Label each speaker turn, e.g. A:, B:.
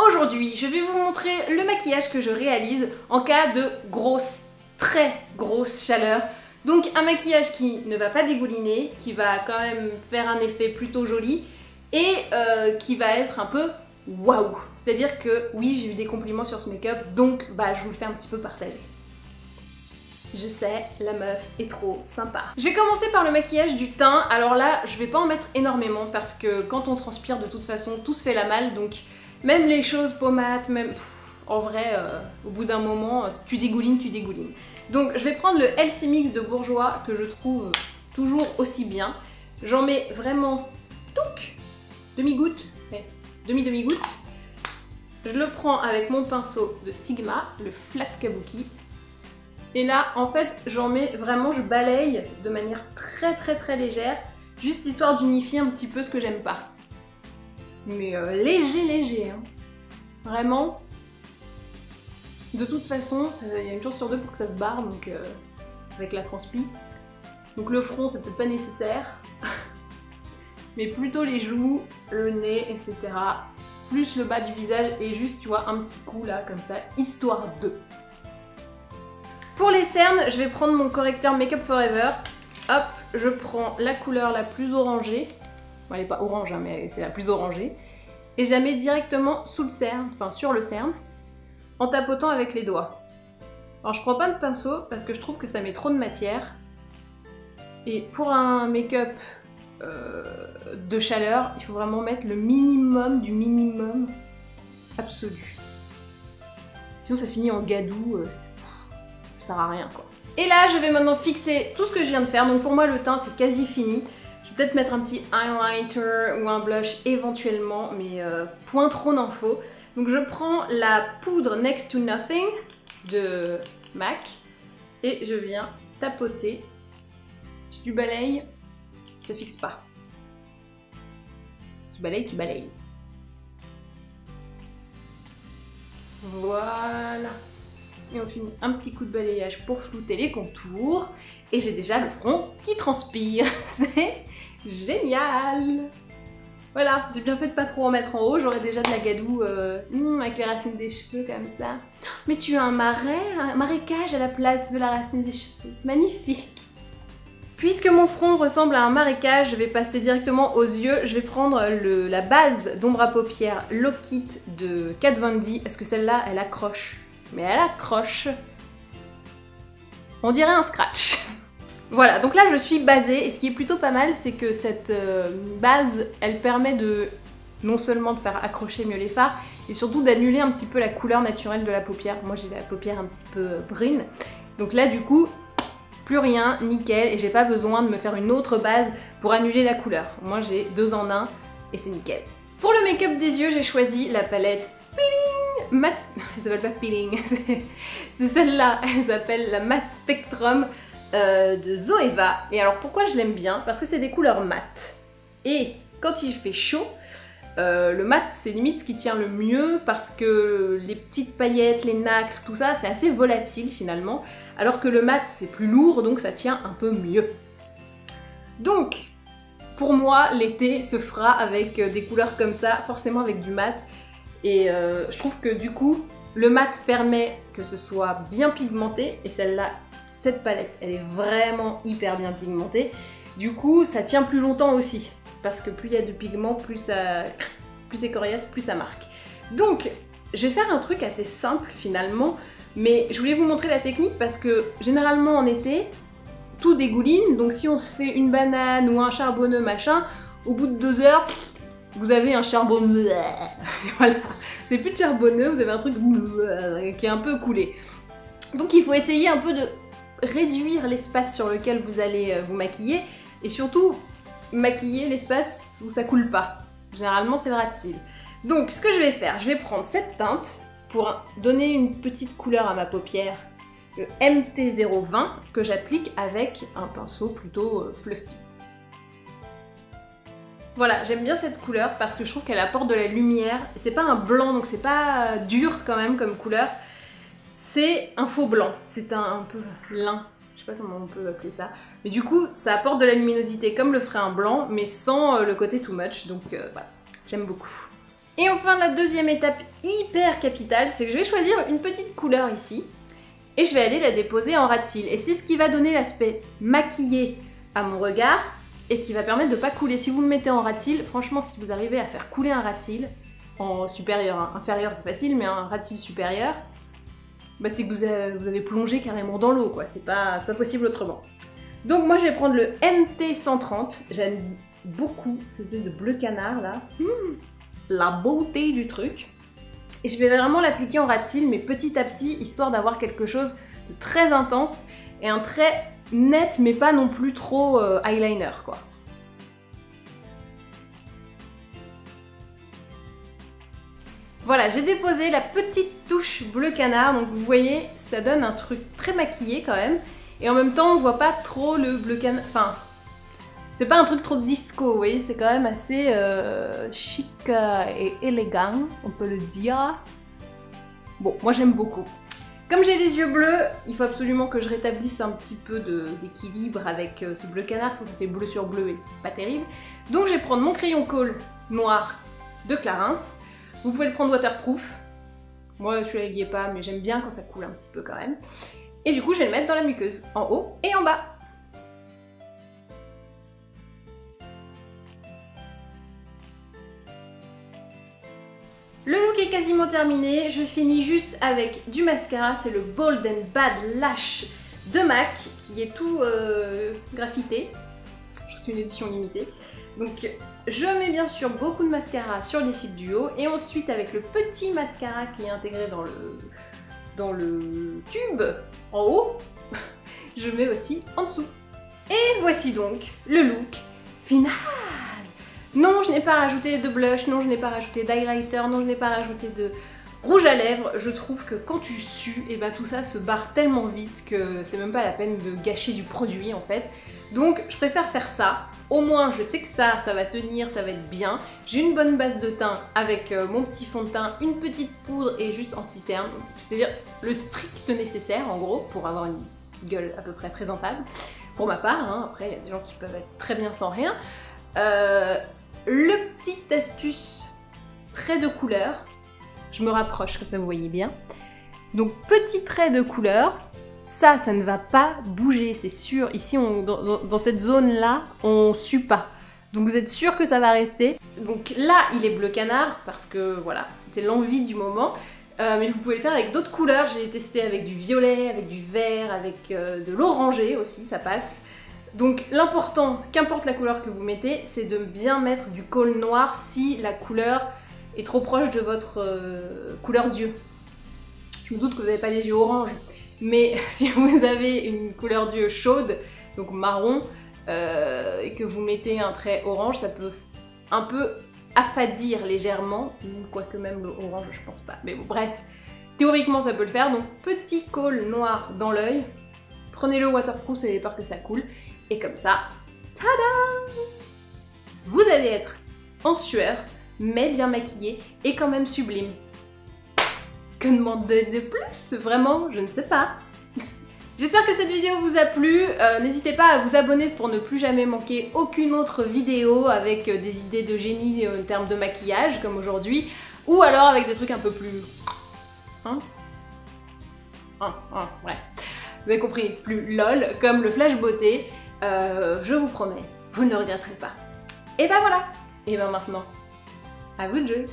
A: Aujourd'hui, je vais vous montrer le maquillage que je réalise en cas de grosse, très grosse chaleur. Donc un maquillage qui ne va pas dégouliner, qui va quand même faire un effet plutôt joli et qui va être un peu waouh. C'est-à-dire que oui, j'ai eu des compliments sur ce make-up, donc je vous le fais un petit peu partager. Je sais, la meuf est trop sympa. Je vais commencer par le maquillage du teint. Alors là, je vais pas en mettre énormément parce que quand on transpire de toute façon, tout se fait la malle. Donc même les choses pommades, même... en vrai, au bout d'un moment, tu dégoulines, tu dégoulines. Donc je vais prendre le LC Mix de Bourjois que je trouve toujours aussi bien. J'en mets vraiment demi-goutte, demi-goutte. Je le prends avec mon pinceau de Sigma, le Flat Kabuki. Et là, en fait, j'en mets vraiment, je balaye de manière très légère, juste histoire d'unifier un petit peu ce que j'aime pas. Mais léger, hein. Vraiment. De toute façon, il y a une chance sur deux pour que ça se barre, donc avec la transpi. Donc le front, c'est peut-être pas nécessaire. Mais plutôt les joues, le nez, etc. Plus le bas du visage et juste, tu vois, un petit coup là, comme ça, histoire de. Pour les cernes, je vais prendre mon correcteur Make Up Forever. Hop, je prends la couleur la plus orangée. Bon, elle n'est pas orange, hein, mais c'est la plus orangée. Et je la mets directement sous le cerne, enfin sur le cerne, en tapotant avec les doigts. Alors je prends pas de pinceau parce que je trouve que ça met trop de matière. Et pour un make-up de chaleur, il faut vraiment mettre le minimum du minimum absolu. Sinon ça finit en gadou. Ça sert à rien quoi. Et là je vais maintenant fixer tout ce que je viens de faire, donc pour moi le teint c'est quasi fini. Je vais peut-être mettre un petit highlighter ou un blush éventuellement, mais point trop n'en faut. Donc je prends la poudre Next to Nothing de MAC et je viens tapoter. Si tu balayes, ça fixe pas. Tu balayes. Voilà. Et on finit un petit coup de balayage pour flouter les contours. Et j'ai déjà le front qui transpire. C'est génial! Voilà, j'ai bien fait de pas trop en mettre en haut. J'aurais déjà de la gadoue avec les racines des cheveux comme ça. Mais tu as un marécage à la place de la racine des cheveux. C'est magnifique! Puisque mon front ressemble à un marécage, je vais passer directement aux yeux. Je vais prendre la base d'ombre à paupières Lock It de Kat Von D. Parce que celle-là, elle accroche. Mais elle accroche. On dirait un scratch. Voilà, donc là je suis basée et ce qui est plutôt pas mal, c'est que cette base, elle permet de non seulement de faire accrocher mieux les fards, et surtout d'annuler un petit peu la couleur naturelle de la paupière. Moi j'ai la paupière un petit peu brune. Donc là du coup, plus rien, nickel, et j'ai pas besoin de me faire une autre base pour annuler la couleur. Moi j'ai 2 en 1 et c'est nickel. Pour le make-up des yeux, j'ai choisi la palette Peeling Matte... Elle s'appelle pas Peeling, c'est celle-là, elle s'appelle la Matte Spectrum de Zoeva. Et alors pourquoi je l'aime bien? Parce que c'est des couleurs mates. Et quand il fait chaud, le mat c'est limite ce qui tient le mieux parce que les petites paillettes, les nacres, tout ça c'est assez volatile finalement. Alors que le mat c'est plus lourd donc ça tient un peu mieux. Donc pour moi l'été se fera avec des couleurs comme ça, forcément avec du mat. Et je trouve que du coup le mat permet que ce soit bien pigmenté et celle-là, cette palette, elle est vraiment hyper bien pigmentée. Du coup, ça tient plus longtemps aussi. Parce que plus il y a de pigments, plus c'est coriace, plus ça marque. Donc, je vais faire un truc assez simple finalement. Mais je voulais vous montrer la technique parce que généralement en été, tout dégouline. Donc si on se fait une banane ou un charbonneux machin, au bout de 2 heures, vous avez un charbonneux. Voilà. C'est plus de charbonneux, vous avez un truc qui est un peu coulé. Donc il faut essayer un peu de réduire l'espace sur lequel vous allez vous maquiller et surtout maquiller l'espace où ça coule pas. Généralement c'est le ras de cils. Donc ce que je vais faire, je vais prendre cette teinte pour donner une petite couleur à ma paupière, le MT020 que j'applique avec un pinceau plutôt fluffy. Voilà, j'aime bien cette couleur parce que je trouve qu'elle apporte de la lumière. C'est pas un blanc donc c'est pas dur quand même comme couleur. C'est un faux blanc, c'est un peu lin, je sais pas comment on peut appeler ça. Mais du coup, ça apporte de la luminosité comme le ferait un blanc, mais sans le côté too much, donc voilà, j'aime beaucoup. Et enfin, la deuxième étape hyper capitale, c'est que je vais choisir une petite couleur ici et je vais aller la déposer en ras de cils. Et c'est ce qui va donner l'aspect maquillé à mon regard et qui va permettre de ne pas couler. Si vous le mettez en ras de cils, franchement, si vous arrivez à faire couler un ras de cils, en supérieur, hein, inférieur c'est facile, mais un ras de cils supérieur, bah c'est que vous avez plongé carrément dans l'eau, quoi. C'est pas possible autrement. Donc moi je vais prendre le MT130, j'aime beaucoup cette espèce de bleu canard là, la beauté du truc. Et je vais vraiment l'appliquer en ras de cils, mais petit à petit, histoire d'avoir quelque chose de très intense et un trait net, mais pas non plus trop eyeliner, quoi. Voilà, j'ai déposé la petite touche bleu canard, donc vous voyez, ça donne un truc très maquillé quand même. Et en même temps, on voit pas trop le bleu canard, enfin, c'est pas un truc trop disco, vous voyez, c'est quand même assez chic et élégant, on peut le dire. Bon, moi j'aime beaucoup. Comme j'ai les yeux bleus, il faut absolument que je rétablisse un petit peu d'équilibre avec ce bleu canard, sinon ça fait bleu sur bleu et c'est pas terrible. Donc je vais prendre mon crayon colle noir de Clarins. Vous pouvez le prendre waterproof. Moi celui-là il y est pas, mais j'aime bien quand ça coule un petit peu quand même. Et du coup je vais le mettre dans la muqueuse, en haut et en bas. Le look est quasiment terminé, je finis juste avec du mascara, c'est le Bold and Bad Lash de MAC, qui est tout graffité. C'est une édition limitée. Donc je mets bien sûr beaucoup de mascara sur les cils du haut, et ensuite avec le petit mascara qui est intégré dans le tube en haut, je mets aussi en dessous. Et voici donc le look final. Non, je n'ai pas rajouté de blush, non, je n'ai pas rajouté d'highlighter, non, je n'ai pas rajouté de rouge à lèvres. Je trouve que quand tu sues, et ben tout ça se barre tellement vite que c'est même pas la peine de gâcher du produit en fait. Donc je préfère faire ça. Au moins je sais que ça va tenir, ça va être bien. J'ai une bonne base de teint avec mon petit fond de teint, une petite poudre et juste anti-cerne. C'est-à-dire le strict nécessaire en gros pour avoir une gueule à peu près présentable. Pour ma part, hein. Après il y a des gens qui peuvent être très bien sans rien. Le petit astuce trait de couleur, je me rapproche comme ça vous voyez bien. Donc petit trait de couleur, ça ne va pas bouger, c'est sûr. Ici, dans cette zone-là, on sue pas. Donc vous êtes sûr que ça va rester. Donc là, il est bleu canard parce que voilà, c'était l'envie du moment. Mais vous pouvez le faire avec d'autres couleurs. J'ai testé avec du violet, avec du vert, avec de l'orangé aussi, ça passe. Donc l'important, qu'importe la couleur que vous mettez, c'est de bien mettre du col noir si la couleur est trop proche de votre couleur d'yeux. Je me doute que vous n'avez pas les yeux orange, mais si vous avez une couleur d'yeux chaude, donc marron, et que vous mettez un trait orange, ça peut un peu affadir légèrement, quoique même le orange je pense pas, mais bon bref, théoriquement ça peut le faire. Donc petit col noir dans l'œil, prenez-le waterproof, ça évite que ça coule. Et comme ça, tada! Vous allez être en sueur, mais bien maquillé et quand même sublime. Que demander de plus? Vraiment, je ne sais pas. J'espère que cette vidéo vous a plu. N'hésitez pas à vous abonner pour ne plus jamais manquer aucune autre vidéo avec des idées de génie en termes de maquillage, comme aujourd'hui, ou alors avec des trucs un peu plus... bref. Vous avez compris, plus lol, comme le flash beauté. Je vous promets, vous ne le regretterez pas. Et ben voilà. Et ben maintenant, à vous de jouer.